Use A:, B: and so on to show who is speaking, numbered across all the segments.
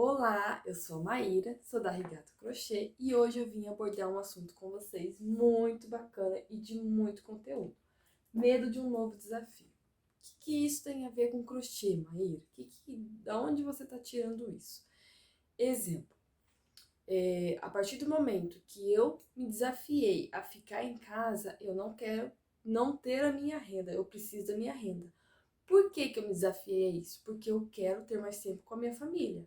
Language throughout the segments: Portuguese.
A: Olá, eu sou a Maíra, sou da Rigato Crochê e hoje eu vim abordar um assunto com vocês muito bacana e de muito conteúdo. Medo de um novo desafio. O que isso tem a ver com crochê, Maíra? Da onde você está tirando isso? Exemplo, a partir do momento que eu me desafiei a ficar em casa, eu não quero não ter a minha renda, eu preciso da minha renda. Por que eu me desafiei a isso? Porque eu quero ter mais tempo com a minha família.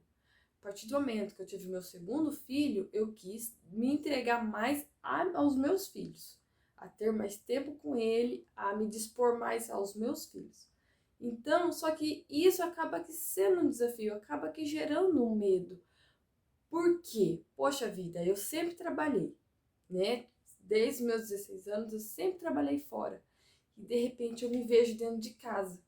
A: A partir do momento que eu tive meu segundo filho, eu quis me entregar mais aos meus filhos, a ter mais tempo com ele, a me dispor mais aos meus filhos. Então, só que isso acaba que sendo um desafio, acaba que gerando um medo. Por quê? Poxa vida, eu sempre trabalhei, né? Desde os meus 16 anos eu sempre trabalhei fora. E de repente eu me vejo dentro de casa.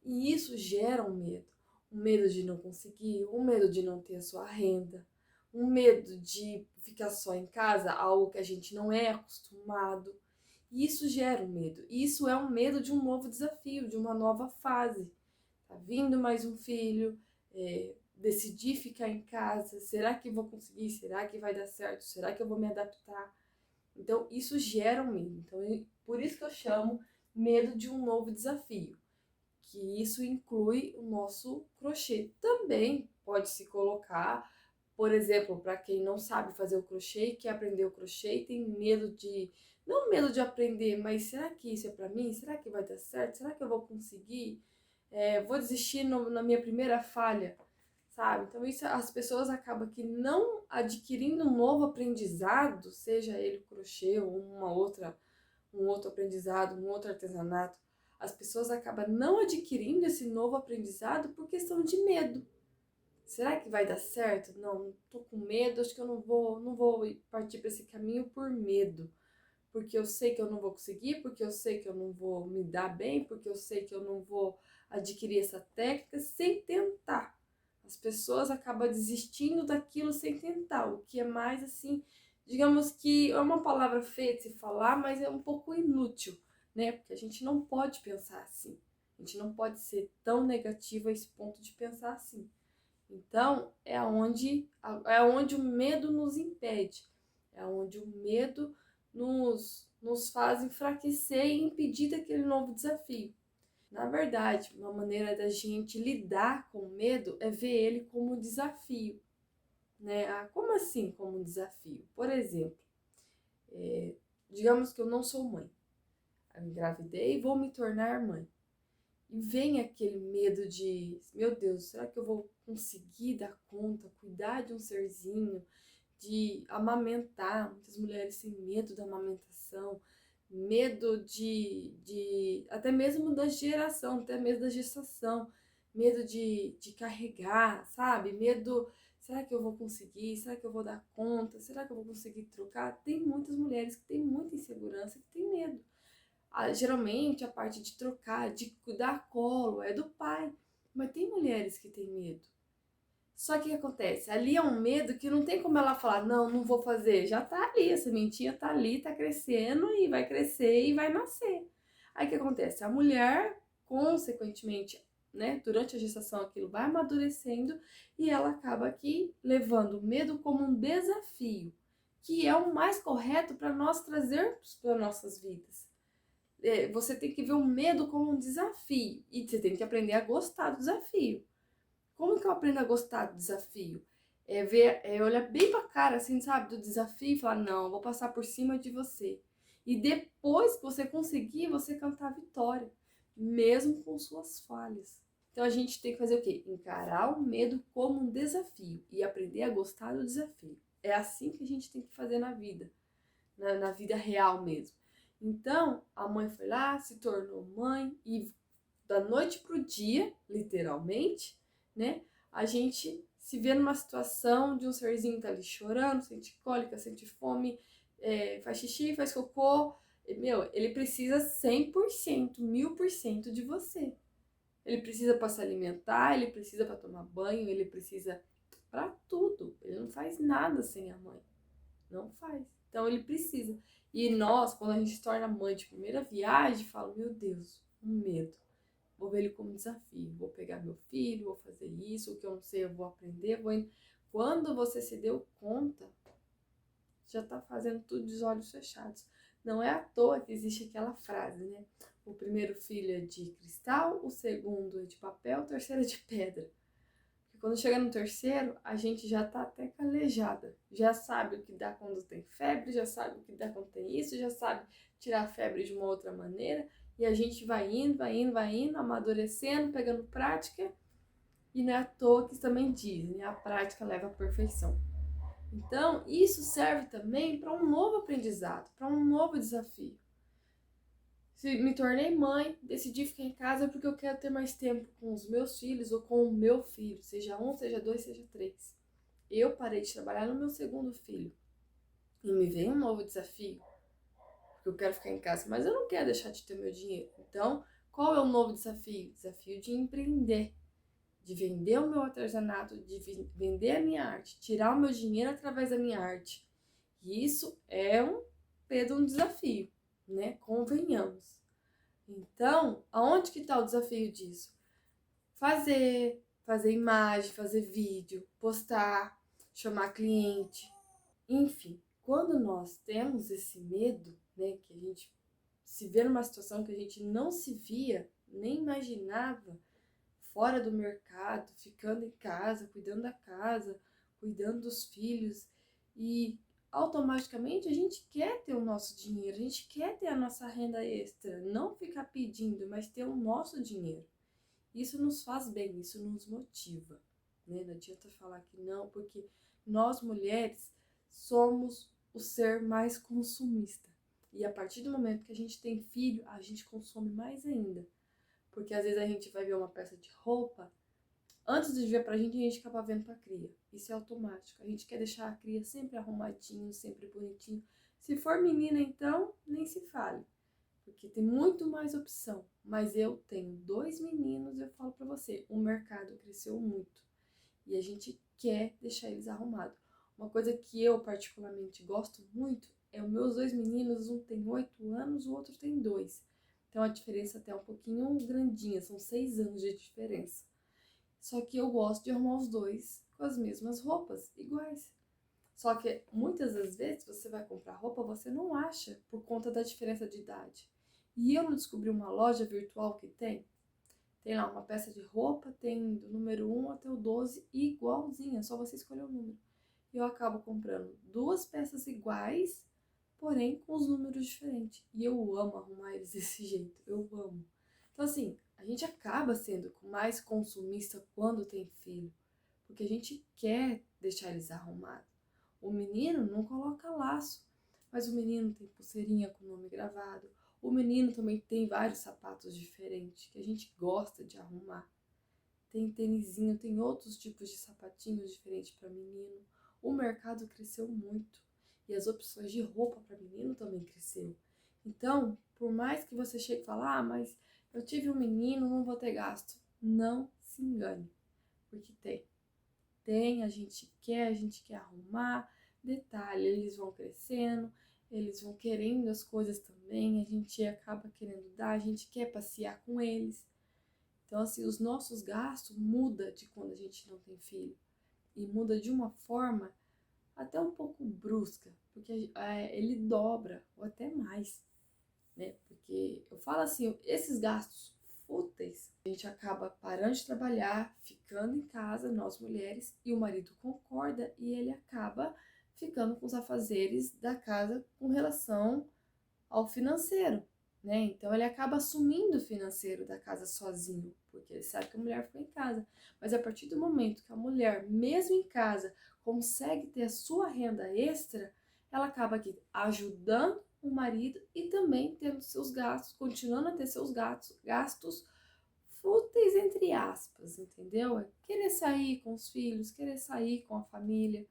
A: E isso gera um medo. Um medo de não conseguir, um medo de não ter a sua renda, um medo de ficar só em casa, algo que a gente não é acostumado. E isso gera um medo. E isso é um medo de um novo desafio, de uma nova fase. Tá vindo mais um filho, decidi ficar em casa, será que vou conseguir? Será que vai dar certo? Será que eu vou me adaptar? Então, isso gera um medo. Então, por isso que eu chamo medo de um novo desafio, que isso inclui o nosso crochê. Também pode se colocar, por exemplo, para quem não sabe fazer o crochê, quer aprender o crochê e tem medo de, não medo de aprender, mas será que isso é para mim? Será que vai dar certo? Será que eu vou conseguir? Vou desistir na minha primeira falha, sabe? Então isso as pessoas acabam que não adquirindo um novo aprendizado, seja ele o crochê ou um outro aprendizado, um outro artesanato, as pessoas acabam não adquirindo esse novo aprendizado por questão de medo. Será que vai dar certo? Não, tô com medo, acho que eu não vou partir para esse caminho por medo. Porque eu sei que eu não vou conseguir, porque eu sei que eu não vou me dar bem, porque eu sei que eu não vou adquirir essa técnica sem tentar. As pessoas acabam desistindo daquilo sem tentar, o que é mais assim, digamos que é uma palavra feia de se falar, mas é um pouco inútil, né? Porque a gente não pode pensar assim. A gente não pode ser tão negativo a esse ponto de pensar assim. Então, é onde o medo nos impede, é onde o medo nos faz enfraquecer e impedir daquele novo desafio. Na verdade, uma maneira da gente lidar com o medo é ver ele como um desafio, né? Como assim como um desafio? Por exemplo, digamos que eu não sou mãe, eu engravidei e vou me tornar mãe. E vem aquele medo de, meu Deus, será que eu vou conseguir dar conta, cuidar de um serzinho, de amamentar? Muitas mulheres têm medo da amamentação, medo até mesmo da geração, até mesmo da gestação, medo de carregar, sabe? Medo, será que eu vou conseguir? Será que eu vou dar conta? Será que eu vou conseguir trocar? Tem muitas mulheres que têm muita insegurança, que têm medo. Geralmente a parte de trocar, de dar colo é do pai, mas tem mulheres que têm medo. Só que o que acontece? Ali é um medo que não tem como ela falar, não, não vou fazer. Já tá ali, a sementinha tá ali, tá crescendo e vai crescer e vai nascer. Aí o que acontece? A mulher, consequentemente, né, durante a gestação aquilo vai amadurecendo e ela acaba aqui levando o medo como um desafio, que é o mais correto para nós trazermos para nossas vidas. Você tem que ver o medo como um desafio e você tem que aprender a gostar do desafio. Como que eu aprendo a gostar do desafio? Olhar bem pra cara, assim, sabe, do desafio e falar, não, eu vou passar por cima de você. E depois que você conseguir, você cantar a vitória, mesmo com suas falhas. Então a gente tem que fazer o quê? Encarar o medo como um desafio e aprender a gostar do desafio. É assim que a gente tem que fazer na vida, na vida real mesmo. Então, a mãe foi lá, se tornou mãe e da noite pro dia, literalmente, né? A gente se vê numa situação de um serzinho que tá ali chorando, sente cólica, sente fome, faz xixi, faz cocô. Ele precisa 100%, 1000% de você. Ele precisa para se alimentar, ele precisa para tomar banho, ele precisa para tudo. Ele não faz nada sem a mãe. Não faz. Então ele precisa. E nós, quando a gente se torna mãe de primeira viagem, fala, meu Deus, um medo. vou ver ele como desafio. Vou pegar meu filho, vou fazer isso, o que eu não sei eu vou aprender, vou indo. Quando você se deu conta, já tá fazendo tudo de olhos fechados. Não é à toa que existe aquela frase, né? O primeiro filho é de cristal, o segundo é de papel, o terceiro é de pedra. Porque quando chega no terceiro, a gente já tá até calejada. Já sabe o que dá quando tem febre, já sabe o que dá quando tem isso, já sabe tirar a febre de uma outra maneira. E a gente vai indo, amadurecendo, pegando prática. E não é à toa que também dizem, né? A prática leva à perfeição. Então, isso serve também para um novo aprendizado, para um novo desafio. Se me tornei mãe, decidi ficar em casa porque eu quero ter mais tempo com os meus filhos ou com o meu filho, seja um, seja dois, seja três. Eu parei de trabalhar no meu segundo filho e me veio um novo desafio, porque eu quero ficar em casa, mas eu não quero deixar de ter meu dinheiro. Então, qual é o novo desafio? Desafio de empreender, de vender o meu artesanato, de vender a minha arte, tirar o meu dinheiro através da minha arte. E isso é um desafio, né? Convenhamos. Então, aonde que está o desafio disso? Fazer imagem, fazer vídeo, postar, chamar cliente, enfim. Quando nós temos esse medo, né, que a gente se vê numa situação que a gente não se via, nem imaginava, fora do mercado, ficando em casa, cuidando dos filhos e automaticamente a gente quer ter o nosso dinheiro, a gente quer ter a nossa renda extra, não ficar pedindo, mas ter o nosso dinheiro. Isso nos faz bem, isso nos motiva, né? Não adianta falar que não, porque nós mulheres somos o ser mais consumista. E a partir do momento que a gente tem filho, a gente consome mais ainda. Porque às vezes a gente vai ver uma peça de roupa, antes de ver pra gente, a gente acaba vendo pra cria. Isso é automático. A gente quer deixar a cria sempre arrumadinho, sempre bonitinho. Se for menina, então, nem se fale. Porque tem muito mais opção. Mas eu tenho 2 meninos e eu falo pra você, o mercado cresceu muito. E a gente quer deixar eles arrumados. Uma coisa que eu particularmente gosto muito é os meus 2 meninos, um tem 8 anos, o outro tem 2. Então a diferença até é um pouquinho grandinha, são 6 anos de diferença. Só que eu gosto de arrumar os dois com as mesmas roupas, iguais. Só que muitas das vezes você vai comprar roupa, você não acha por conta da diferença de idade. E eu não descobri uma loja virtual que tem lá uma peça de roupa, tem do número 1 até o 12 igualzinha, só você escolher o número. E eu acabo comprando 2 peças iguais, porém com os números diferentes. E eu amo arrumar eles desse jeito, eu amo. Então assim, a gente acaba sendo mais consumista quando tem filho, porque a gente quer deixar eles arrumados. O menino não coloca laço, mas o menino tem pulseirinha com o nome gravado. O menino também tem vários sapatos diferentes que a gente gosta de arrumar. Tem tênisinho, tem outros tipos de sapatinhos diferentes para menino. O mercado cresceu muito e as opções de roupa para menino também cresceu. Então, por mais que você chegue e fale, mas eu tive um menino, não vou ter gasto. Não se engane, porque tem. A gente quer arrumar. Detalhe, eles vão crescendo, eles vão querendo as coisas também, a gente acaba querendo dar, a gente quer passear com eles. Então, assim, os nossos gastos mudam de quando a gente não tem filho. E muda de uma forma até um pouco brusca, porque ele dobra, ou até mais, né? Porque eu falo assim, esses gastos fúteis, a gente acaba parando de trabalhar, ficando em casa, nós mulheres, e o marido concorda e ele acaba ficando com os afazeres da casa com relação ao financeiro, né? Então ele acaba assumindo o financeiro da casa sozinho, porque ele sabe que a mulher ficou em casa. Mas a partir do momento que a mulher, mesmo em casa, consegue ter a sua renda extra, ela acaba aqui ajudando o marido e também tendo seus gastos, continuando a ter seus gastos fúteis, entre aspas, entendeu? É querer sair com os filhos, querer sair com a família,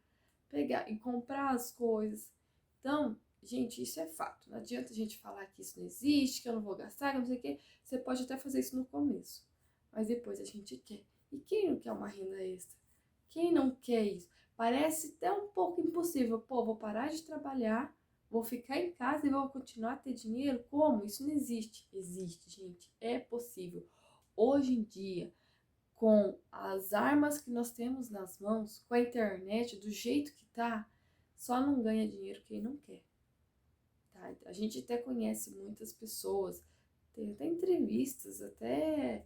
A: pegar e comprar as coisas. Então, gente, isso é fato. Não adianta a gente falar que isso não existe, que eu não vou gastar, que não sei o quê. Você pode até fazer isso no começo, mas depois a gente quer. E quem não quer uma renda extra? Quem não quer isso? Parece até um pouco impossível. Pô, vou parar de trabalhar, vou ficar em casa e vou continuar a ter dinheiro? Como? Isso não existe. Existe, gente. É possível. hoje em dia, com as armas que nós temos nas mãos, com a internet, do jeito que tá, só não ganha dinheiro quem não quer. Tá? A gente até conhece muitas pessoas, tem até entrevistas, até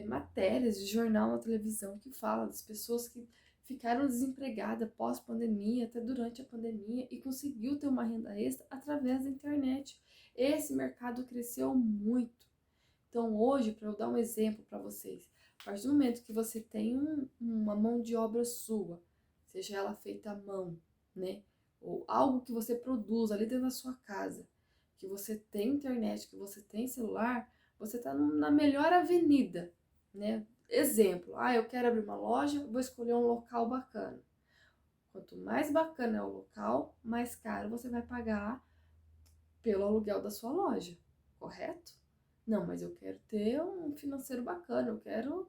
A: matérias de jornal na televisão que fala das pessoas que ficaram desempregadas pós-pandemia, até durante a pandemia, e conseguiu ter uma renda extra através da internet. Esse mercado cresceu muito. Então hoje, para eu dar um exemplo para vocês, a partir do momento que você tem uma mão de obra sua, seja ela feita à mão, né? Ou algo que você produz ali dentro da sua casa, que você tem internet, que você tem celular, você está na melhor avenida, né? Exemplo, eu quero abrir uma loja, vou escolher um local bacana. Quanto mais bacana é o local, mais caro você vai pagar pelo aluguel da sua loja, correto? Não, mas eu quero ter um financeiro bacana, eu quero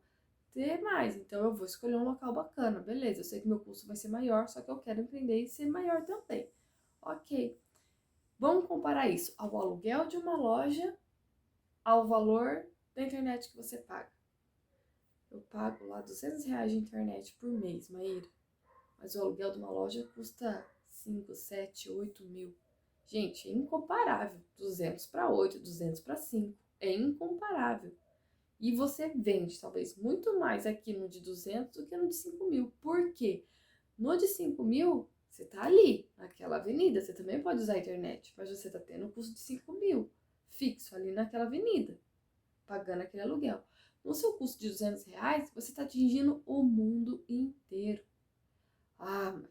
A: ter mais, então eu vou escolher um local bacana, beleza, eu sei que meu custo vai ser maior, só que eu quero empreender e ser maior também. Ok, vamos comparar isso ao aluguel de uma loja, ao valor da internet que você paga. Eu pago lá R$200 de internet por mês, Maíra, mas o aluguel de uma loja custa 5, 7, 8 mil. Gente, é incomparável. 200 para 8, 200 para 5. É incomparável. E você vende talvez muito mais aqui no de 200 do que no de 5 mil. Por quê? No de 5 mil, você tá ali, naquela avenida. Você também pode usar a internet, mas você tá tendo o custo de 5 mil fixo ali naquela avenida, pagando aquele aluguel. No seu custo de R$200, você está atingindo o mundo inteiro. Mas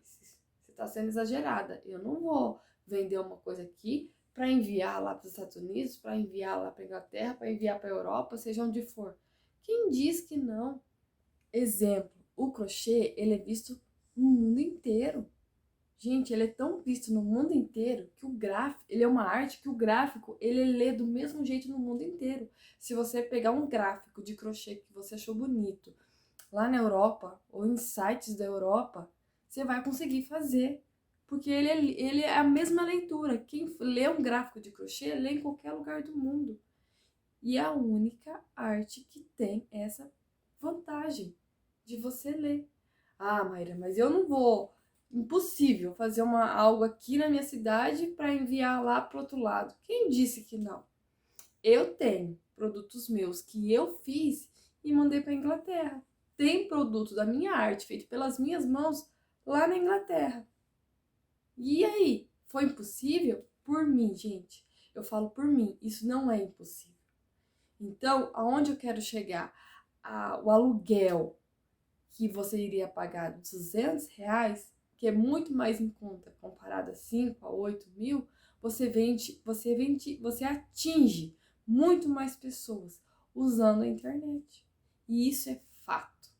A: você está sendo exagerada. Eu não vou vender uma coisa aqui para enviar lá para os Estados Unidos, para enviar lá para a Inglaterra, para enviar para a Europa, seja onde for. Quem diz que não? Exemplo, o crochê, ele é visto no mundo inteiro. Gente, ele é tão visto no mundo inteiro que o gráfico, ele é uma arte que o gráfico, ele lê do mesmo jeito no mundo inteiro. Se você pegar um gráfico de crochê que você achou bonito lá na Europa ou em sites da Europa, você vai conseguir fazer, porque ele é a mesma leitura. Quem lê um gráfico de crochê, lê em qualquer lugar do mundo. E é a única arte que tem essa vantagem de você ler. Mayra, mas eu não vou... Impossível fazer algo aqui na minha cidade para enviar lá para outro lado. Quem disse que não? Eu tenho produtos meus que eu fiz e mandei para Inglaterra. Tem produto da minha arte feito pelas minhas mãos lá na Inglaterra. E aí, foi impossível? Por mim, gente. Eu falo por mim, isso não é impossível. Então, aonde eu quero chegar? O aluguel que você iria pagar R$200, que é muito mais em conta comparado a 5 a 8 mil, você atinge muito mais pessoas usando a internet. E isso é fato.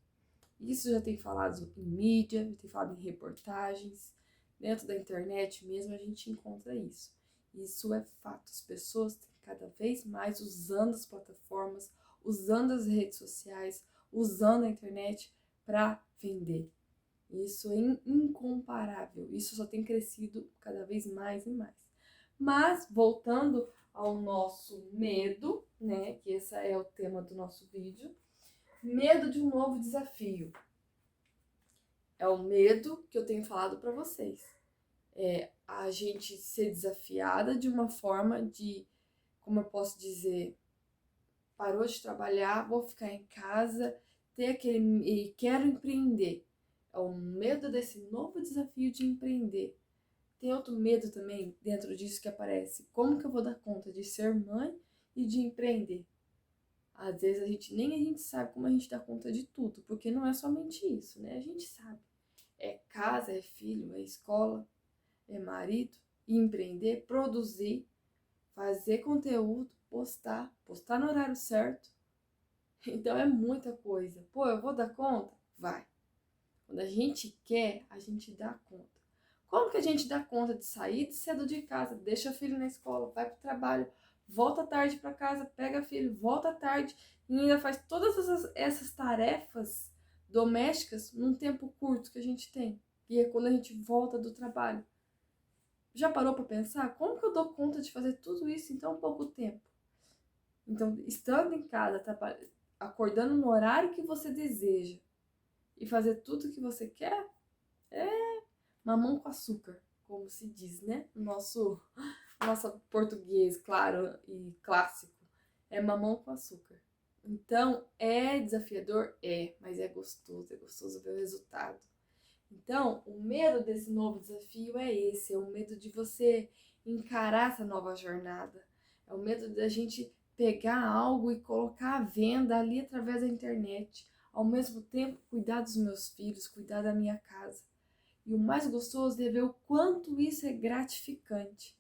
A: Isso já tem falado em mídia, já tem falado em reportagens, dentro da internet mesmo a gente encontra isso. Isso é fato. As pessoas têm cada vez mais usando as plataformas, usando as redes sociais, usando a internet para vender. Isso é incomparável. Isso só tem crescido cada vez mais e mais. Mas, voltando ao nosso medo, né, que esse é o tema do nosso vídeo, medo de um novo desafio. É o medo que eu tenho falado para vocês. É a gente ser desafiada de uma forma de, como eu posso dizer, parou de trabalhar, vou ficar em casa, ter aquele e quero empreender. É o medo desse novo desafio de empreender. Tem outro medo também dentro disso que aparece. Como que eu vou dar conta de ser mãe e de empreender? Às vezes nem a gente sabe como a gente dá conta de tudo, porque não é somente isso, né? A gente sabe. É casa, é filho, é escola, é marido, empreender, produzir, fazer conteúdo, postar no horário certo. Então é muita coisa. Pô, eu vou dar conta? Vai. Quando a gente quer, a gente dá conta. Como que a gente dá conta de sair cedo de casa, deixa o filho na escola, vai pro trabalho, volta tarde para casa, pega filho, volta tarde e ainda faz todas essas tarefas domésticas num tempo curto que a gente tem? E é quando a gente volta do trabalho. Já parou para pensar? Como que eu dou conta de fazer tudo isso em tão pouco tempo? Então, estando em casa, acordando no horário que você deseja e fazer tudo que você quer, é mamão com açúcar, como se diz, né? Nosso português, claro, e clássico, é mamão com açúcar. Então, é desafiador? É, mas é gostoso ver o resultado. Então, o medo desse novo desafio é esse, é o medo de você encarar essa nova jornada. É o medo da gente pegar algo e colocar à venda ali através da internet. Ao mesmo tempo, cuidar dos meus filhos, cuidar da minha casa. E o mais gostoso é ver o quanto isso é gratificante.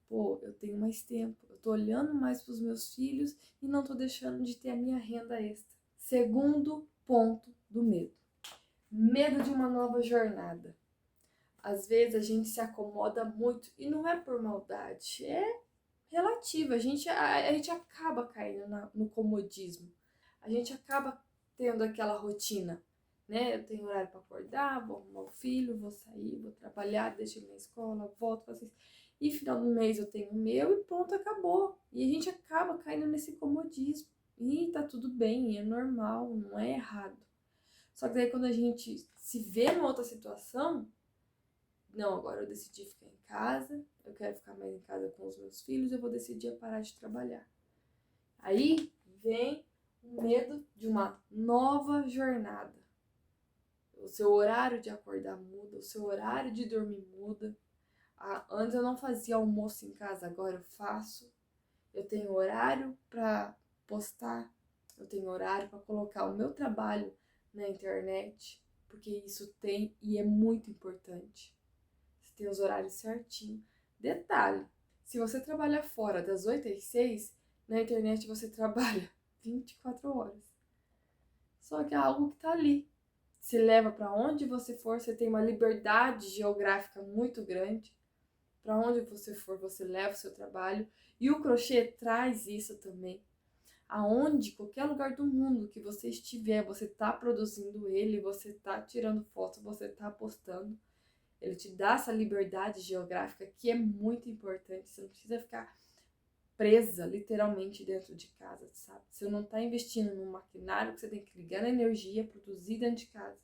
A: Pô, eu tenho mais tempo, eu tô olhando mais para os meus filhos e não tô deixando de ter a minha renda extra. Segundo ponto do medo. Medo de uma nova jornada. Às vezes a gente se acomoda muito e não é por maldade, é relativo. A gente acaba caindo no comodismo. A gente acaba tendo aquela rotina, né? Eu tenho horário para acordar, vou arrumar o filho, vou sair, vou trabalhar, deixo ele na escola, volto, faço isso. E final do mês eu tenho o meu e pronto, acabou. E a gente acaba caindo nesse comodismo. E tá tudo bem, é normal, não é errado. Só que daí quando a gente se vê numa outra situação, não, agora eu decidi ficar em casa, eu quero ficar mais em casa com os meus filhos, eu vou decidir parar de trabalhar. Aí vem o medo de uma nova jornada. O seu horário de acordar muda, o seu horário de dormir muda. Antes eu não fazia almoço em casa, agora eu faço. Eu tenho horário para postar, eu tenho horário para colocar o meu trabalho na internet, porque isso tem e é muito importante. Você tem os horários certinho. Detalhe, se você trabalha fora das 8 às 6, na internet você trabalha 24 horas. Só que é algo que tá ali. Se leva para onde você for, você tem uma liberdade geográfica muito grande. Para onde você for, você leva o seu trabalho. E o crochê traz isso também. Aonde, qualquer lugar do mundo que você estiver, você tá produzindo ele, você tá tirando fotos, você tá postando. Ele te dá essa liberdade geográfica que é muito importante. Você não precisa ficar presa, literalmente, dentro de casa, sabe? Você não tá investindo num maquinário que você tem que ligar na energia, produzir dentro de casa.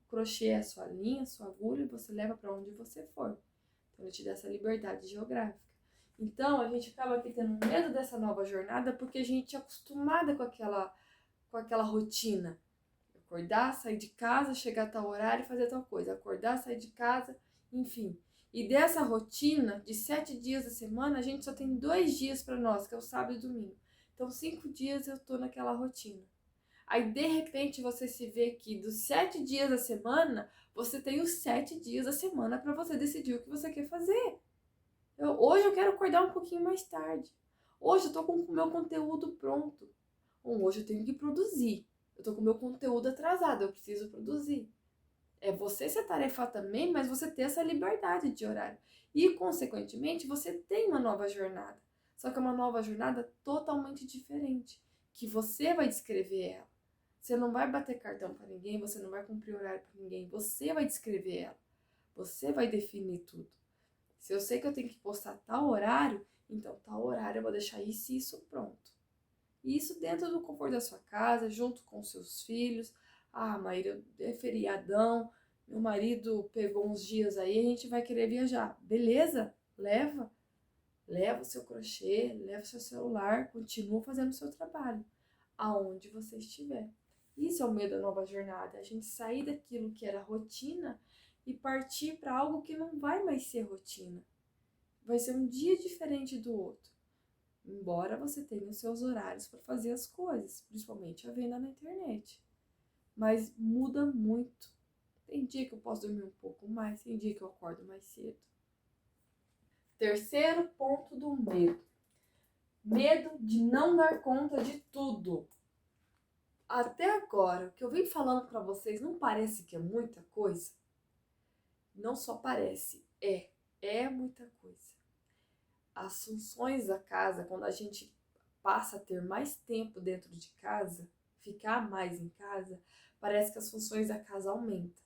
A: O crochê é a sua linha, a sua agulha, e você leva para onde você for. Então, ele te dá essa liberdade geográfica. Então, a gente acaba aqui tendo medo dessa nova jornada porque a gente é acostumada com aquela rotina. Acordar, sair de casa, chegar a tal horário e fazer tal coisa. Acordar, sair de casa, enfim. E dessa rotina de 7 dias da semana, a gente só tem 2 dias para nós, que é o sábado e domingo. Então, 5 dias eu tô naquela rotina. Aí, de repente, você se vê que dos 7 dias da semana, você tem os 7 dias da semana para você decidir o que você quer fazer. Hoje eu quero acordar um pouquinho mais tarde. Hoje eu tô com o meu conteúdo pronto. Hoje eu tenho que produzir. Eu tô com o meu conteúdo atrasado, eu preciso produzir. É você se atarefar também, mas você ter essa liberdade de horário. E, consequentemente, você tem uma nova jornada. Só que é uma nova jornada totalmente diferente, que você vai descrever ela. Você não vai bater cartão para ninguém, você não vai cumprir horário para ninguém, você vai descrever ela. Você vai definir tudo. Se eu sei que eu tenho que postar tal horário, então tal horário eu vou deixar isso e isso pronto. E isso dentro do conforto da sua casa, junto com seus filhos. Ah, Maíra, é feriadão, meu marido pegou uns dias aí, a gente vai querer viajar. Beleza? Leva. Leva o seu crochê, leva o seu celular, continua fazendo o seu trabalho, aonde você estiver. Isso é o medo da nova jornada, a gente sair daquilo que era rotina e partir para algo que não vai mais ser rotina. Vai ser um dia diferente do outro. Embora você tenha os seus horários para fazer as coisas, principalmente a venda na internet. Mas muda muito. Tem dia que eu posso dormir um pouco mais, tem dia que eu acordo mais cedo. Terceiro ponto do medo. Medo de não dar conta de tudo. Até agora, o que eu vim falando para vocês não parece que é muita coisa? Não só parece, é muita coisa. As funções da casa, quando a gente passa a ter mais tempo dentro de casa, ficar mais em casa, parece que as funções da casa aumentam.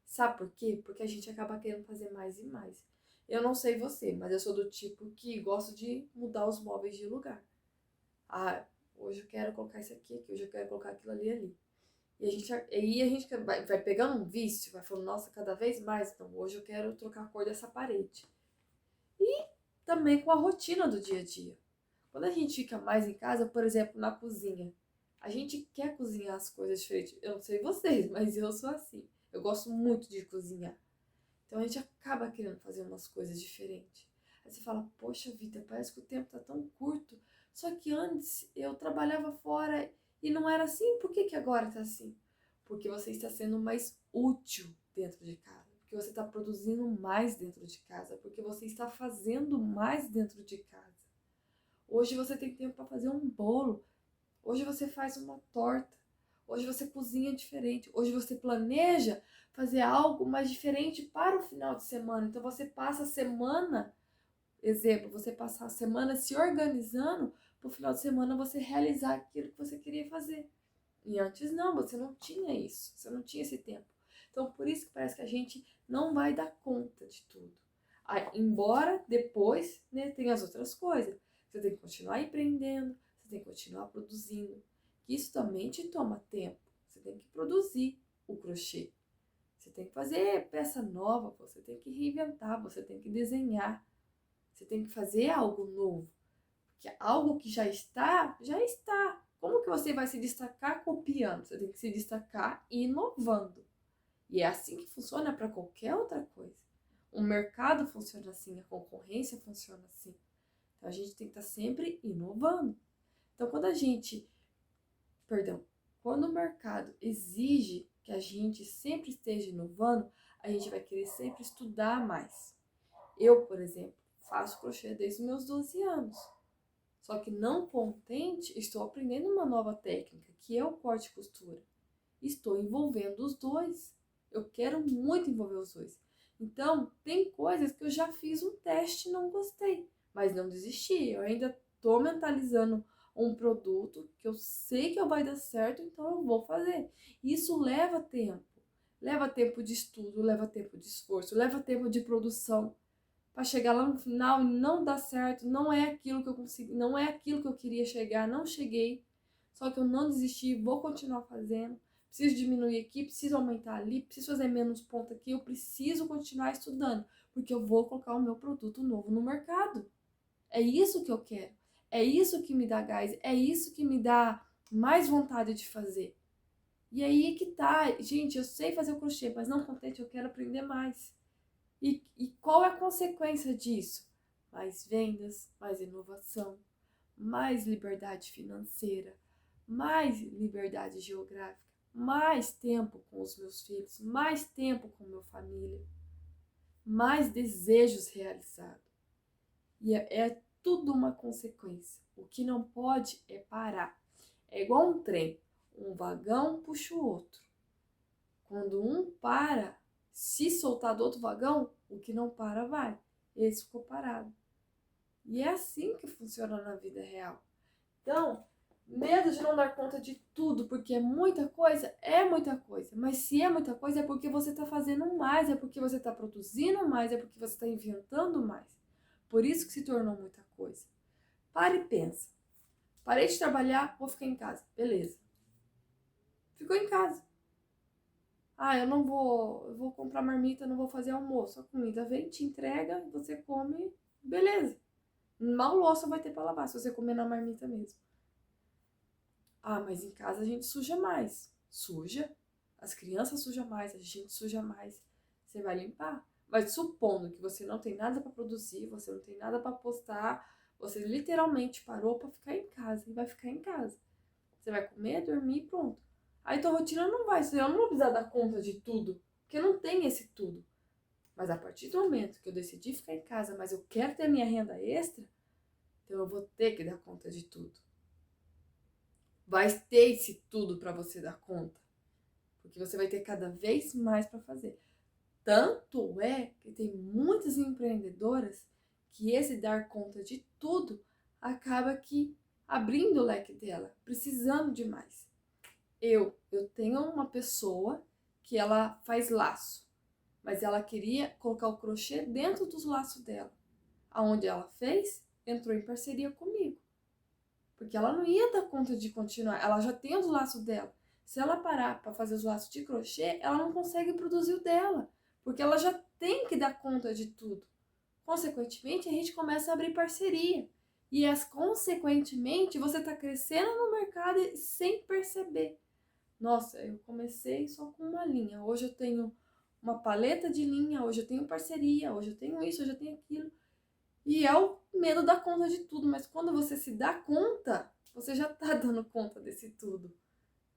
A: Sabe por quê? Porque a gente acaba querendo fazer mais e mais. Eu não sei você, mas eu sou do tipo que gosto de mudar os móveis de lugar. hoje eu quero colocar isso aqui, hoje eu quero colocar aquilo ali. E a gente vai pegando um vício, vai falando, nossa, cada vez mais, então hoje eu quero trocar a cor dessa parede. E também com a rotina do dia a dia. Quando a gente fica mais em casa, por exemplo, na cozinha, a gente quer cozinhar as coisas diferentes. Eu não sei vocês, mas eu sou assim. Eu gosto muito de cozinhar. Então a gente acaba querendo fazer umas coisas diferentes. Aí você fala, poxa vida, parece que o tempo tá tão curto. Só que antes eu trabalhava fora e não era assim, por que agora tá assim? Porque você está sendo mais útil dentro de casa. Porque você está produzindo mais dentro de casa. Porque você está fazendo mais dentro de casa. Hoje você tem tempo para fazer um bolo. Hoje você faz uma torta. Hoje você cozinha diferente. Hoje você planeja fazer algo mais diferente para o final de semana. Então você passa a semana, exemplo, você passar a semana se organizando para o final de semana você realizar aquilo que você queria fazer. E antes não, você não tinha isso. Você não tinha esse tempo. Então por isso que parece que a gente não vai dar conta de tudo. Embora depois, né, tenha as outras coisas. Você tem que continuar empreendendo, você tem que continuar produzindo. Isso também te toma tempo. Você tem que produzir o crochê. Você tem que fazer peça nova, você tem que reinventar, você tem que desenhar. Você tem que fazer algo novo. Porque algo que já está, já está. Como que você vai se destacar copiando? Você tem que se destacar inovando. E é assim que funciona para qualquer outra coisa. O mercado funciona assim, a concorrência funciona assim. Então a gente tem que estar sempre inovando. Então quando o mercado exige que a gente sempre esteja inovando, a gente vai querer sempre estudar mais. Eu, por exemplo, faço crochê desde os meus 12 anos. Só que não contente, estou aprendendo uma nova técnica, que é o corte e costura. Estou envolvendo os dois. Eu quero muito envolver os dois. Então, tem coisas que eu já fiz um teste e não gostei, mas não desisti. Eu ainda estou mentalizando um produto que eu sei que vai dar certo, então eu vou fazer. Isso leva tempo. Leva tempo de estudo, leva tempo de esforço, leva tempo de produção. Para chegar lá no final e não dar certo, não é aquilo que eu consegui, não é aquilo que eu queria chegar, não cheguei. Só que eu não desisti, vou continuar fazendo. Preciso diminuir aqui, preciso aumentar ali, preciso fazer menos ponto aqui, eu preciso continuar estudando, porque eu vou colocar o meu produto novo no mercado. É isso que eu quero. É isso que me dá gás, é isso que me dá mais vontade de fazer. E aí que tá, gente, eu sei fazer o crochê, mas não contente, eu quero aprender mais. E qual é a consequência disso? Mais vendas, mais inovação, mais liberdade financeira, mais liberdade geográfica, mais tempo com os meus filhos, mais tempo com minha família, mais desejos realizados. E é tudo uma consequência. O que não pode é parar. É igual um trem. Um vagão puxa o outro. Quando um para, se soltar do outro vagão, o que não para vai. Esse ficou parado. E é assim que funciona na vida real. Então, medo de não dar conta de tudo, porque é muita coisa, mas se é muita coisa é porque você está fazendo mais, é porque você está produzindo mais, é porque você está inventando mais. Por isso que se tornou muita coisa. Para e pensa. Parei de trabalhar, vou ficar em casa. Beleza. Ficou em casa. Ah, eu vou comprar marmita, não vou fazer almoço. A comida vem, te entrega, você come, beleza. Mal louça vai ter para lavar se você comer na marmita mesmo. Ah, mas em casa a gente suja mais. Suja. As crianças sujam mais, a gente suja mais. Você vai limpar. Mas supondo que você não tem nada para produzir, você não tem nada para postar, você literalmente parou para ficar em casa e vai ficar em casa. Você vai comer, dormir e pronto. Aí tua rotina não vai ser, eu não vou precisar dar conta de tudo, porque não tem esse tudo. Mas a partir do momento que eu decidi ficar em casa, mas eu quero ter minha renda extra, então eu vou ter que dar conta de tudo. Vai ter esse tudo para você dar conta, porque você vai ter cada vez mais para fazer. Tanto é que tem muitas empreendedoras que esse dar conta de tudo acaba que abrindo o leque dela, precisando de mais. Eu tenho uma pessoa que ela faz laço, mas ela queria colocar o crochê dentro dos laços dela. Aonde ela fez, entrou em parceria comigo. porque ela não ia dar conta de continuar. Ela já tem os laços dela. Se ela parar para fazer os laços de crochê, ela não consegue produzir o dela, porque ela já tem que dar conta de tudo. Consequentemente, a gente começa a abrir parceria. E consequentemente, você está crescendo no mercado sem perceber. Nossa, eu comecei só com uma linha. Hoje eu tenho uma paleta de linha, hoje eu tenho parceria, hoje eu tenho isso, hoje eu tenho aquilo. E é o medo da conta de tudo, mas quando você se dá conta, você já tá dando conta desse tudo,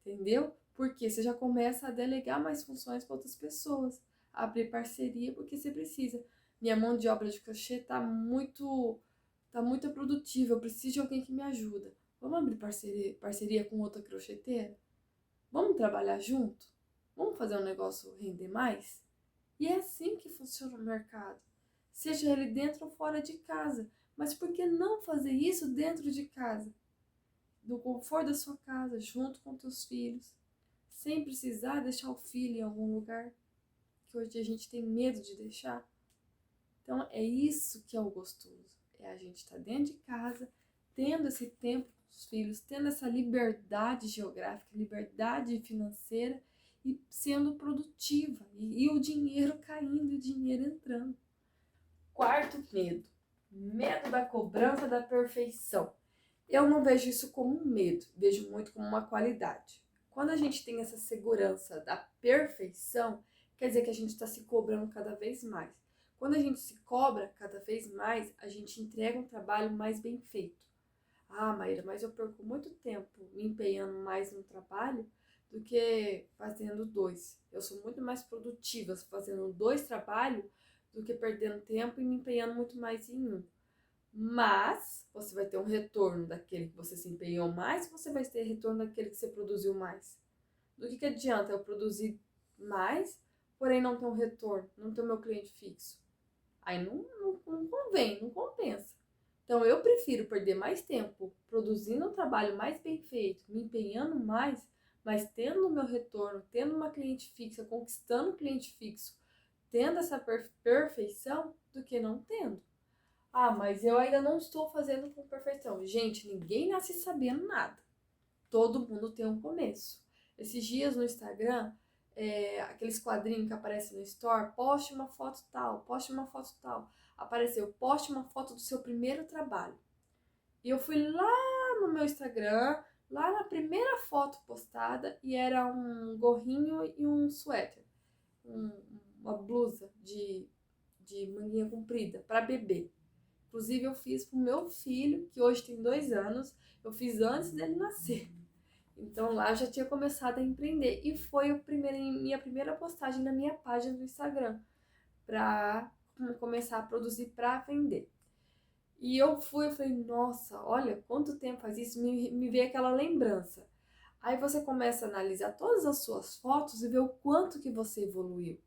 A: entendeu? Porque você já começa a delegar mais funções para outras pessoas, a abrir parceria, porque você precisa. Minha mão de obra de crochê tá muito produtiva, eu preciso de alguém que me ajuda. Vamos abrir parceria com outra crocheteira? Vamos trabalhar junto? Vamos fazer um negócio render mais? E é assim que funciona o mercado, seja ele dentro ou fora de casa. Mas por que não fazer isso dentro de casa? No conforto da sua casa, junto com teus filhos, sem precisar deixar o filho em algum lugar, que hoje a gente tem medo de deixar. Então é isso que é o gostoso, é a gente estar dentro de casa, tendo esse tempo com os filhos, tendo essa liberdade geográfica, liberdade financeira e sendo produtiva, e o dinheiro caindo e o dinheiro entrando. Quarto medo, medo da cobrança da perfeição. Eu não vejo isso como um medo, vejo muito como uma qualidade. Quando a gente tem essa segurança da perfeição, quer dizer que a gente está se cobrando cada vez mais. Quando a gente se cobra cada vez mais, a gente entrega um trabalho mais bem feito. Ah, Maíra, mas eu perco muito tempo me empenhando mais no trabalho do que fazendo dois. Eu sou muito mais produtiva fazendo dois trabalhos do que perdendo tempo e me empenhando muito mais em um. Mas você vai ter um retorno daquele que você se empenhou mais, você vai ter retorno daquele que você produziu mais. Do que adianta eu produzir mais, porém não ter um retorno, não ter o meu cliente fixo? Aí não convém, não compensa. Então eu prefiro perder mais tempo produzindo um trabalho mais bem feito, me empenhando mais, mas tendo o meu retorno, tendo uma cliente fixa, conquistando um cliente fixo, tendo essa perfeição, do que não tendo. Ah, mas eu ainda não estou fazendo com perfeição. Gente, ninguém nasce sabendo nada. Todo mundo tem um começo. Esses dias no Instagram, aqueles quadrinhos que aparecem no Store, poste uma foto tal, poste uma foto tal. Apareceu, poste uma foto do seu primeiro trabalho. E eu fui lá no meu Instagram, lá na primeira foto postada, e era um gorrinho e um suéter. Uma blusa de manguinha comprida para bebê. Inclusive, eu fiz pro meu filho, que hoje tem 2 anos. Eu fiz antes dele nascer. Então, lá eu já tinha começado a empreender. E foi minha primeira postagem na minha página do Instagram. Para começar a produzir para vender. E eu falei, nossa, olha, quanto tempo faz isso? Me veio aquela lembrança. Aí você começa a analisar todas as suas fotos e ver o quanto que você evoluiu.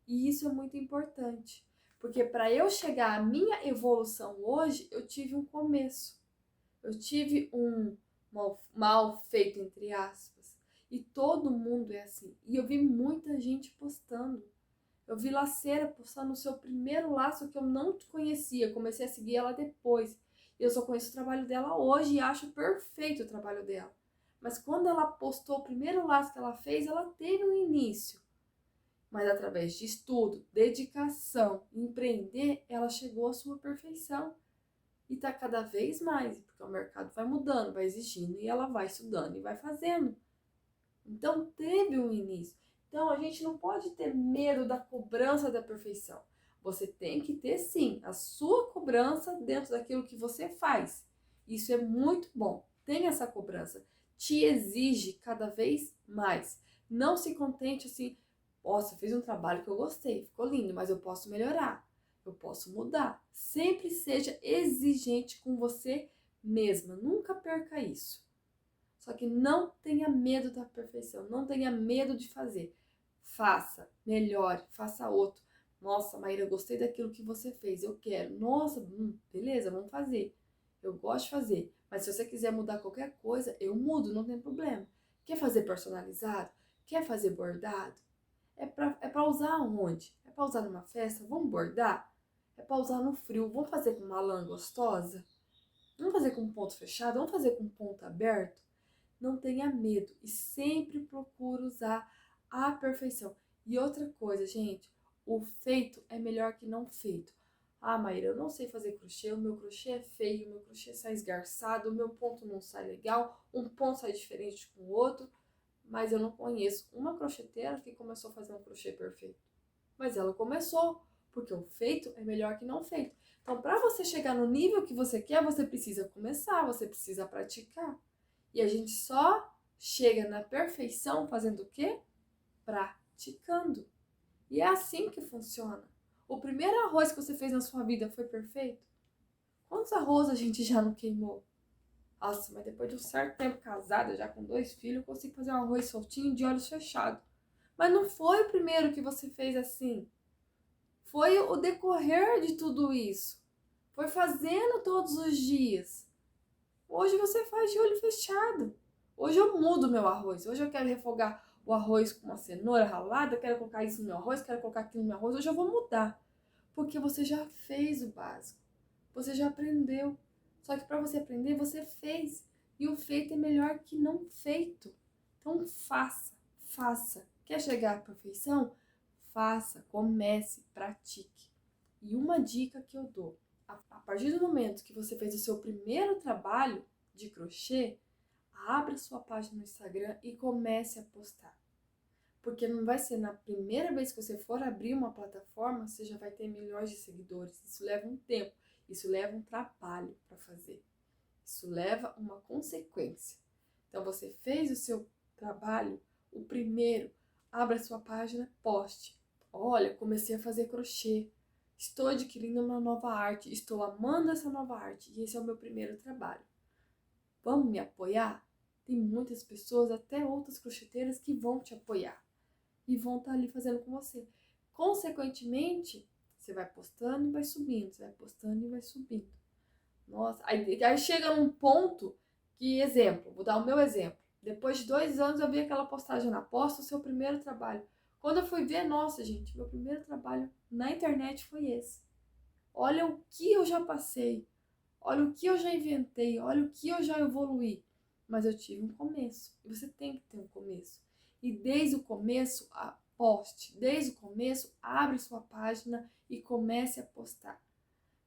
A: E isso é muito importante. Porque para eu chegar à minha evolução hoje, eu tive um começo. Eu tive um mal feito, entre aspas. E todo mundo é assim. E eu vi muita gente postando. Eu vi laceira postando o seu primeiro laço que eu não conhecia. Comecei a seguir ela depois. Eu só conheço o trabalho dela hoje e acho perfeito o trabalho dela. Mas quando ela postou o primeiro laço que ela fez, ela teve um início. Mas através de estudo, dedicação, empreender, ela chegou à sua perfeição. E está cada vez mais, porque o mercado vai mudando, vai exigindo, e ela vai estudando e vai fazendo. Então teve um início. Então a gente não pode ter medo da cobrança da perfeição. Você tem que ter sim a sua cobrança dentro daquilo que você faz. Isso é muito bom. Tem essa cobrança. Te exige cada vez mais. Não se contente assim, nossa, fiz um trabalho que eu gostei, ficou lindo, mas eu posso melhorar, eu posso mudar. Sempre seja exigente com você mesma, nunca perca isso. Só que não tenha medo da perfeição, não tenha medo de fazer. Faça, melhore, faça outro. Nossa, Maíra, eu gostei daquilo que você fez, eu quero. Nossa, beleza, vamos fazer. Eu gosto de fazer, mas se você quiser mudar qualquer coisa, eu mudo, não tem problema. Quer fazer personalizado? Quer fazer bordado? É pra usar onde? É pra usar numa festa? Vamos bordar? É pra usar no frio? Vamos fazer com uma lã gostosa? Vamos fazer com ponto fechado? Vamos fazer com ponto aberto? Não tenha medo e sempre procure usar a perfeição. E outra coisa, gente, o feito é melhor que não feito. Ah, Maíra, eu não sei fazer crochê, o meu crochê é feio, o meu crochê sai esgarçado, o meu ponto não sai legal, um ponto sai diferente com o outro, mas eu não conheço uma crocheteira que começou a fazer um crochê perfeito. Mas ela começou, porque o feito é melhor que não feito. Então, para você chegar no nível que você quer, você precisa começar, você precisa praticar. E a gente só chega na perfeição fazendo o quê? Praticando. E é assim que funciona. O primeiro arroz que você fez na sua vida foi perfeito? Quantos arroz a gente já não queimou? Nossa, mas depois de um certo tempo casada, já com 2 filhos, eu consigo fazer um arroz soltinho de olhos fechados. Mas não foi o primeiro que você fez assim. Foi o decorrer de tudo isso. Foi fazendo todos os dias. Hoje você faz de olho fechado. Hoje eu mudo meu arroz. Hoje eu quero refogar o arroz com uma cenoura ralada, quero colocar isso no meu arroz, quero colocar aquilo no meu arroz. Hoje eu vou mudar. Porque você já fez o básico. Você já aprendeu. Só que para você aprender, você fez. E o feito é melhor que não feito. Então faça, faça. Quer chegar à perfeição? Faça, comece, pratique. E uma dica que eu dou: a partir do momento que você fez o seu primeiro trabalho de crochê, abra sua página no Instagram e comece a postar. Porque não vai ser na primeira vez que você for abrir uma plataforma, você já vai ter milhões de seguidores. Isso leva um tempo, isso leva um trabalho para fazer. Isso leva uma consequência. Então você fez o seu trabalho, o primeiro, abra sua página, poste. Olha, comecei a fazer crochê. Estou adquirindo uma nova arte, estou amando essa nova arte e esse é o meu primeiro trabalho. Vamos me apoiar? Tem muitas pessoas, até outras crocheteiras, que vão te apoiar e vão estar ali fazendo com você. Consequentemente, você vai postando e vai subindo, você vai postando e vai subindo. Nossa, aí chega num ponto que, exemplo, vou dar o meu exemplo. Depois de 2 anos eu vi aquela postagem na posta, o seu primeiro trabalho. Quando eu fui ver, nossa, gente, meu primeiro trabalho na internet foi esse. Olha o que eu já passei, olha o que eu já inventei, olha o que eu já evoluí. Mas eu tive um começo, e você tem que ter um começo. E desde o começo, poste. Desde o começo, abre sua página e comece a postar.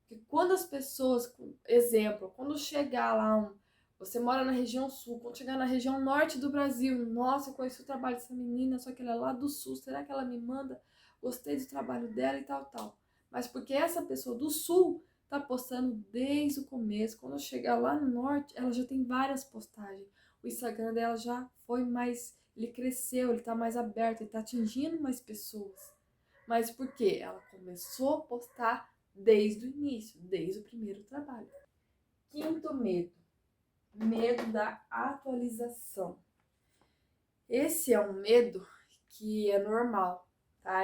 A: Porque quando as pessoas, exemplo, quando chegar lá, você mora na região sul, quando chegar na região norte do Brasil, nossa, eu conheci o trabalho dessa menina, só que ela é lá do sul, será que ela me manda? Gostei do trabalho dela e tal, tal. Mas porque essa pessoa do sul tá postando desde o começo, quando eu chegar lá no norte, ela já tem várias postagens. O Instagram dela já foi mais, ele cresceu, ele tá mais aberto, ele tá atingindo mais pessoas. Mas por quê? Ela começou a postar desde o início, desde o primeiro trabalho. Quinto medo, medo da atualização. Esse é um medo que é normal, tá?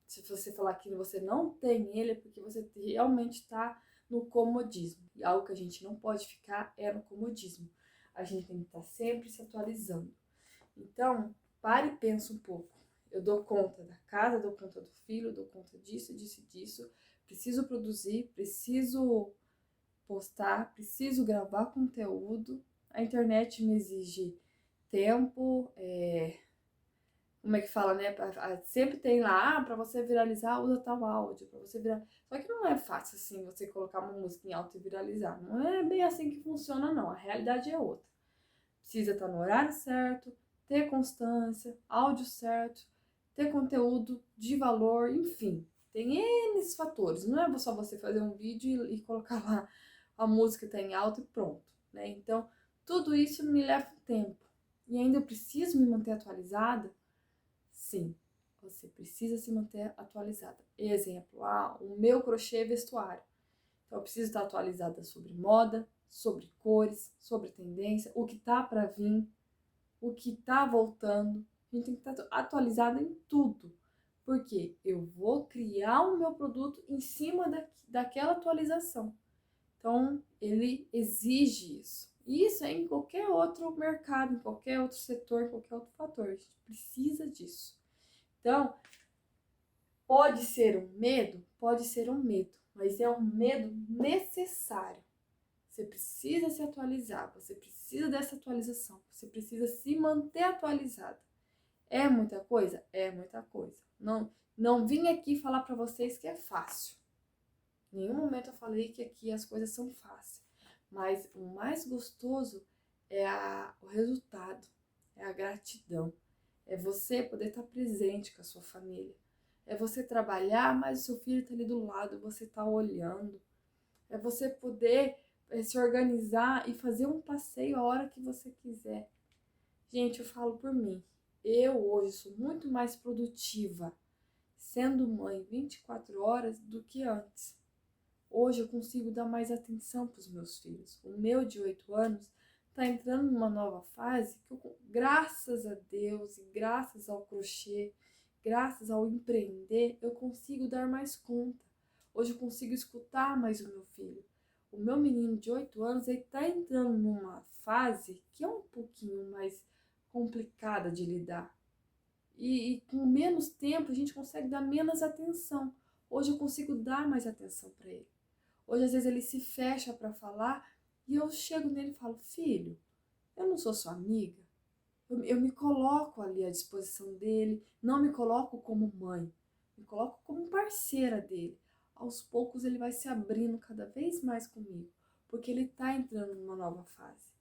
A: Se você falar que você não tem ele, é porque você realmente está no comodismo. E algo que a gente não pode ficar é no comodismo. A gente tem que estar sempre se atualizando. Então, pare e pensa um pouco. Eu dou conta da casa, dou conta do filho, dou conta disso, disso e disso. Preciso produzir, preciso postar, preciso gravar conteúdo. A internet me exige tempo, como é que fala, né? Sempre tem lá, para você viralizar, usa tal áudio, para você virar. Só que não é fácil assim você colocar uma música em alto e viralizar. Não é bem assim que funciona, não. A realidade é outra. Precisa estar no horário certo, ter constância, áudio certo, ter conteúdo de valor, enfim. Tem N fatores. Não é só você fazer um vídeo e colocar lá a música tá em alto e pronto, né? Então, tudo isso me leva um tempo. E ainda eu preciso me manter atualizada? Sim, você precisa se manter atualizada. Exemplo, o meu crochê é vestuário. Então, eu preciso estar atualizada sobre moda, sobre cores, sobre tendência, o que tá para vir, o que tá voltando. A gente tem que estar atualizada em tudo. Porque eu vou criar o meu produto em cima daquela atualização. Então, ele exige isso. E isso é em qualquer outro mercado, em qualquer outro setor, em qualquer outro fator. A gente precisa disso. Então, pode ser um medo? Pode ser um medo, mas é um medo necessário. Você precisa se atualizar, você precisa dessa atualização, você precisa se manter atualizado. É muita coisa? É muita coisa. Não vim aqui falar para vocês que é fácil. Em nenhum momento eu falei que aqui as coisas são fáceis. Mas o mais gostoso é o resultado, é a gratidão. É você poder estar presente com a sua família. É você trabalhar, mas o seu filho está ali do lado, você está olhando. É você poder se organizar e fazer um passeio a hora que você quiser. Gente, eu falo por mim. Eu hoje sou muito mais produtiva sendo mãe 24 horas do que antes. Hoje eu consigo dar mais atenção para os meus filhos. O meu de 8 anos está entrando numa nova fase que, graças a Deus e graças ao crochê, graças ao empreender, eu consigo dar mais conta. Hoje eu consigo escutar mais o meu filho. O meu menino de 8 anos está entrando numa fase que é um pouquinho mais complicada de lidar. E com menos tempo a gente consegue dar menos atenção. Hoje eu consigo dar mais atenção para ele. Hoje às vezes ele se fecha para falar e eu chego nele e falo: filho, eu não sou sua amiga. Eu me coloco ali à disposição dele, não me coloco como mãe, me coloco como parceira dele. Aos poucos ele vai se abrindo cada vez mais comigo, porque ele está entrando numa nova fase.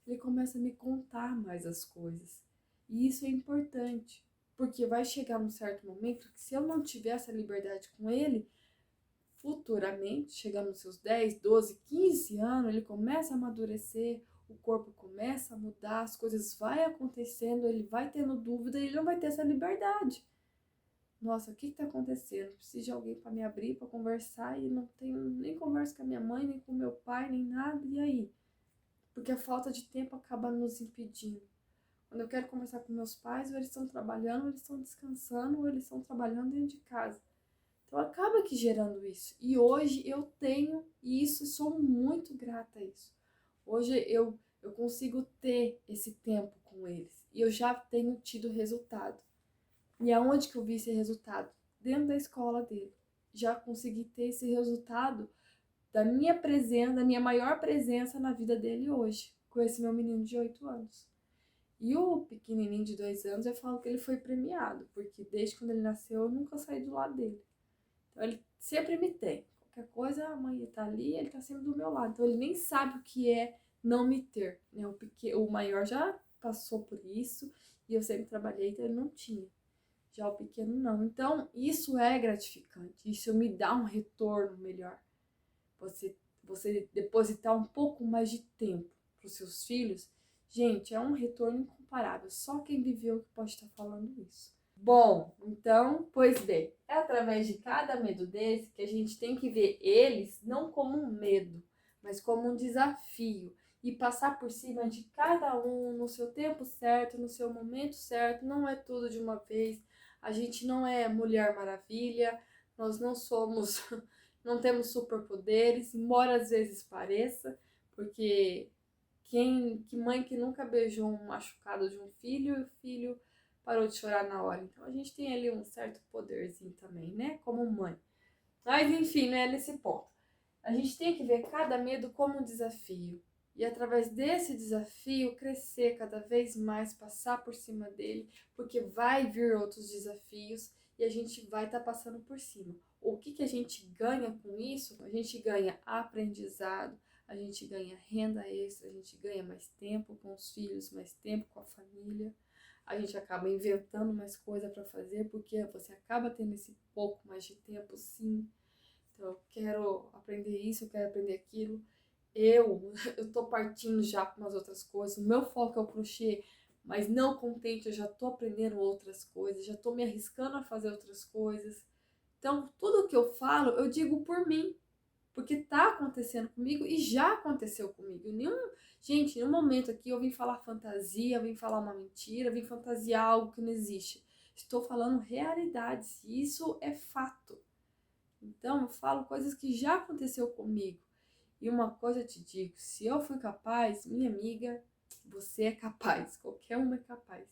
A: Ele começa a me contar mais as coisas. E isso é importante, porque vai chegar num certo momento que se eu não tiver essa liberdade com ele, futuramente, chegando nos seus 10, 12, 15 anos, ele começa a amadurecer, o corpo começa a mudar, as coisas vão acontecendo, ele vai tendo dúvida e ele não vai ter essa liberdade. Nossa, o que está acontecendo? Preciso de alguém para me abrir, para conversar, e não tenho nem conversa com a minha mãe, nem com meu pai, nem nada, e aí? Porque a falta de tempo acaba nos impedindo. Quando eu quero conversar com meus pais, ou eles estão trabalhando, ou eles estão descansando, ou eles estão trabalhando dentro de casa. Então acaba que gerando isso. E hoje eu tenho isso e sou muito grata a isso. Hoje eu consigo ter esse tempo com eles. E eu já tenho tido resultado. E aonde que eu vi esse resultado? Dentro da escola dele. Já consegui ter esse resultado da minha presença, da minha maior presença na vida dele hoje, com esse meu menino de 8 anos. E o pequenininho de 2 anos, eu falo que ele foi premiado, porque desde quando ele nasceu eu nunca saí do lado dele. Então ele sempre me tem. Qualquer coisa, a mãe tá ali, ele tá sempre do meu lado. Então ele nem sabe o que é não me ter, né? O maior já passou por isso e eu sempre trabalhei, então ele não tinha. Já o pequeno não. Então isso é gratificante, isso me dá um retorno melhor. Você depositar um pouco mais de tempo para os seus filhos, gente, é um retorno incomparável. Só quem viveu que pode estar falando isso. Bom, então, pois bem, é através de cada medo desse que a gente tem que ver eles não como um medo, mas como um desafio e passar por cima de cada um no seu tempo certo, no seu momento certo. Não é tudo de uma vez. A gente não é Mulher Maravilha, nós não somos, não temos superpoderes, embora às vezes pareça, porque que mãe que nunca beijou um machucado de um filho e o filho parou de chorar na hora. Então a gente tem ali um certo poderzinho também, né? Como mãe. Mas enfim, não é nesse ponto. A gente tem que ver cada medo como um desafio. E através desse desafio, crescer cada vez mais, passar por cima dele, porque vai vir outros desafios e a gente vai estar passando por cima. O que a gente ganha com isso? A gente ganha aprendizado, a gente ganha renda extra, a gente ganha mais tempo com os filhos, mais tempo com a família. A gente acaba inventando mais coisa para fazer, porque você acaba tendo esse pouco mais de tempo, sim. Então, eu quero aprender isso, eu quero aprender aquilo. Eu tô partindo já para umas outras coisas. O meu foco é o crochê, mas não contente, eu já tô aprendendo outras coisas, já tô me arriscando a fazer outras coisas. Então, tudo que eu falo, eu digo por mim, porque tá acontecendo comigo e já aconteceu comigo. Gente, em nenhum momento aqui eu vim falar fantasia, eu vim falar uma mentira, eu vim fantasiar algo que não existe. Estou falando realidades, e isso é fato. Então, eu falo coisas que já aconteceu comigo. E uma coisa eu te digo, se eu fui capaz, minha amiga, você é capaz, qualquer uma é capaz.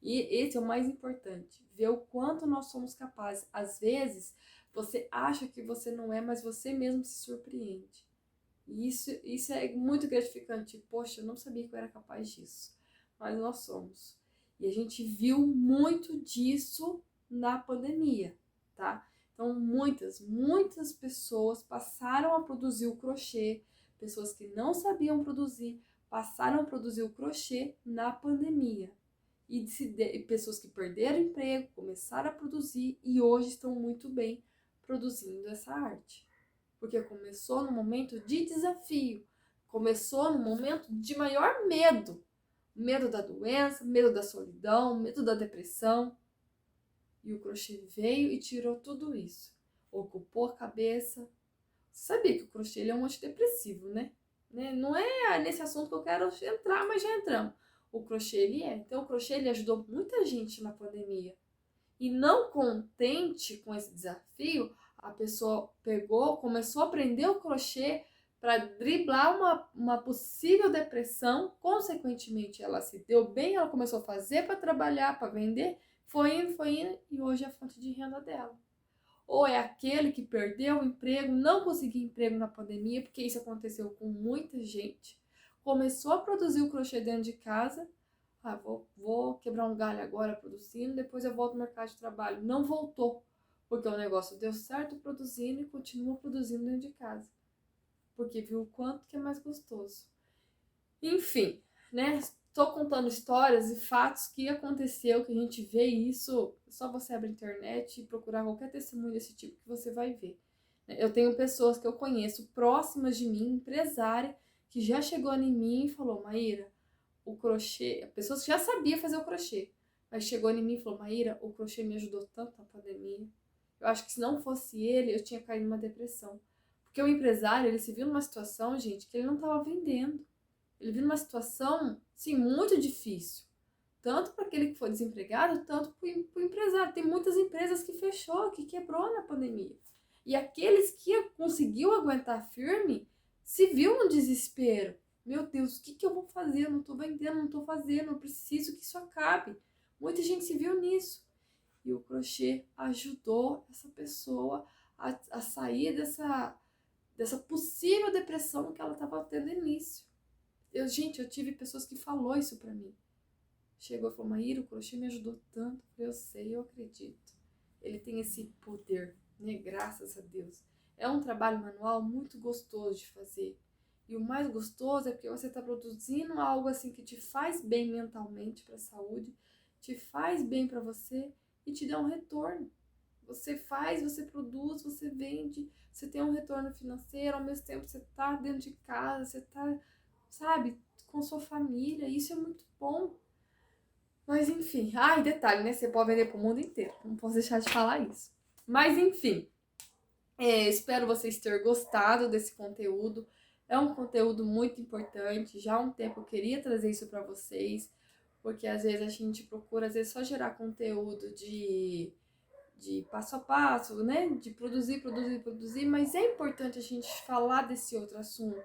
A: E esse é o mais importante, ver o quanto nós somos capazes. Às vezes, você acha que você não é, mas você mesmo se surpreende. E isso é muito gratificante. Poxa, eu não sabia que eu era capaz disso. Mas nós somos. E a gente viu muito disso na pandemia, tá? Então, muitas pessoas passaram a produzir o crochê, pessoas que não sabiam produzir, passaram a produzir o crochê na pandemia. E pessoas que perderam emprego, começaram a produzir e hoje estão muito bem produzindo essa arte. Porque começou no momento de desafio, começou no momento de maior medo. Medo da doença, medo da solidão, medo da depressão. E o crochê veio e tirou tudo isso. Ocupou a cabeça. Você sabia que o crochê ele é um antidepressivo, né? Não é nesse assunto que eu quero entrar, mas já entramos. O crochê ele é. Então o crochê ele ajudou muita gente na pandemia. E não contente com esse desafio, a pessoa pegou, começou a aprender o crochê para driblar uma possível depressão. Consequentemente, ela se deu bem, ela começou a fazer para trabalhar, para vender, foi indo, e hoje é a fonte de renda dela. Ou é aquele que perdeu o emprego, não conseguiu emprego na pandemia, porque isso aconteceu com muita gente, começou a produzir o crochê dentro de casa. Vou quebrar um galho agora produzindo, depois eu volto ao mercado de trabalho. Não voltou, porque o negócio deu certo produzindo e continua produzindo dentro de casa, porque viu o quanto que é mais gostoso. Enfim, né? Estou contando histórias e fatos que aconteceu, que a gente vê isso. Só você abrir a internet e procurar qualquer testemunho desse tipo que você vai ver. Eu tenho pessoas que eu conheço próximas de mim, empresária, que já chegou em mim e falou: Maíra, o crochê, a pessoa já sabia fazer o crochê, mas chegou em mim e falou: Maíra, o crochê me ajudou tanto na pandemia. Eu acho que se não fosse ele, eu tinha caído numa depressão. Porque o empresário, ele se viu numa situação, gente, que ele não estava vendendo. Ele viu numa situação, sim, muito difícil. Tanto para aquele que foi desempregado, tanto para o empresário. Tem muitas empresas que fechou, que quebrou na pandemia. E aqueles que conseguiu aguentar firme, se viu no desespero. Meu Deus, o que eu vou fazer? Eu não estou vendendo, não estou fazendo, eu preciso que isso acabe. Muita gente se viu nisso. E o crochê ajudou essa pessoa a sair dessa possível depressão que ela estava tendo início. Gente, eu tive pessoas que falou isso pra mim. Chegou e falou: Maíra, o crochê me ajudou tanto. Eu falei: eu sei, eu acredito. Ele tem esse poder, né? Graças a Deus. É um trabalho manual muito gostoso de fazer. E o mais gostoso é porque você está produzindo algo assim que te faz bem mentalmente para a saúde, te faz bem para você e te dá um retorno. Você faz, você produz, você vende, você tem um retorno financeiro, ao mesmo tempo você está dentro de casa, você está, sabe, com sua família. Isso é muito bom. Mas enfim, e detalhe, né? Você pode vender para o mundo inteiro. Não posso deixar de falar isso. Mas enfim, espero vocês terem gostado desse conteúdo. É um conteúdo muito importante. Já há um tempo eu queria trazer isso para vocês, porque às vezes a gente procura, às vezes, só gerar conteúdo de passo a passo, né? De produzir, mas é importante a gente falar desse outro assunto.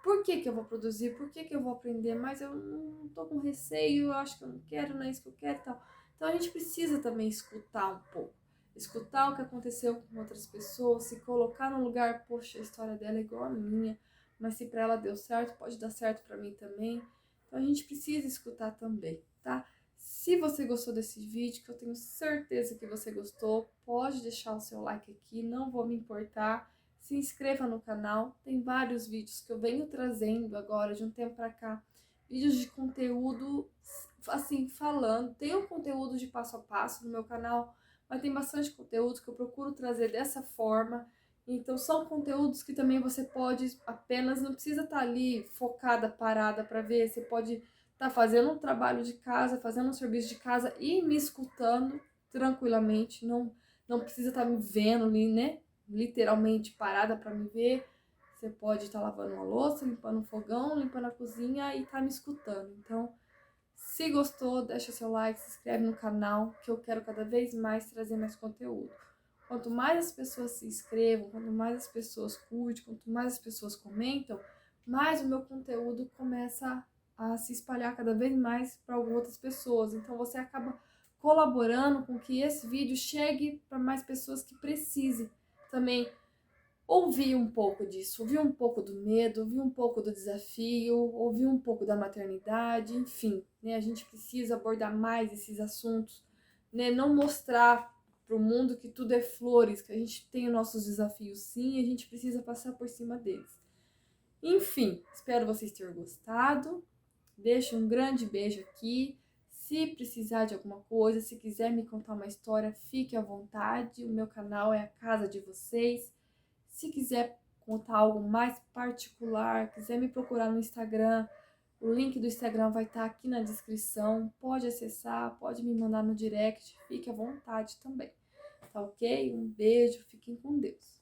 A: Por que eu vou produzir? Por que eu vou aprender? Mas eu não tô com receio, eu acho que eu não quero, não é isso que eu quero e tal. Então a gente precisa também escutar um pouco. Escutar o que aconteceu com outras pessoas, se colocar no lugar, poxa, a história dela é igual a minha, mas se pra ela deu certo, pode dar certo pra mim também. Então a gente precisa escutar também, tá? Se você gostou desse vídeo, que eu tenho certeza que você gostou, pode deixar o seu like aqui, não vou me importar. Se inscreva no canal, tem vários vídeos que eu venho trazendo agora de um tempo pra cá. Vídeos de conteúdo, assim, falando. Tem um conteúdo de passo a passo no meu canal, mas tem bastante conteúdo que eu procuro trazer dessa forma. Então são conteúdos que também você pode apenas, não precisa estar ali focada, parada para ver, você pode estar fazendo um trabalho de casa, fazendo um serviço de casa e me escutando tranquilamente, não precisa estar me vendo ali, né? Literalmente parada para me ver. Você pode estar lavando uma louça, limpando um fogão, limpando a cozinha e estar me escutando. Então, se gostou, deixa seu like, se inscreve no canal, que eu quero cada vez mais trazer mais conteúdo. Quanto mais as pessoas se inscrevam, quanto mais as pessoas curtem, quanto mais as pessoas comentam, mais o meu conteúdo começa a se espalhar cada vez mais para outras pessoas. Então você acaba colaborando com que esse vídeo chegue para mais pessoas que precisem. Também ouvir um pouco disso, ouvir um pouco do medo, ouvir um pouco do desafio, ouvir um pouco da maternidade, enfim, né? A gente precisa abordar mais esses assuntos, né? Não mostrar para o mundo que tudo é flores, que a gente tem os nossos desafios sim, e a gente precisa passar por cima deles. Enfim, espero vocês tenham gostado. Deixo um grande beijo aqui. Se precisar de alguma coisa, se quiser me contar uma história, fique à vontade. O meu canal é a casa de vocês. Se quiser contar algo mais particular, quiser me procurar no Instagram, o link do Instagram vai estar aqui na descrição. Pode acessar, pode me mandar no direct, fique à vontade também. Tá ok? Um beijo, fiquem com Deus.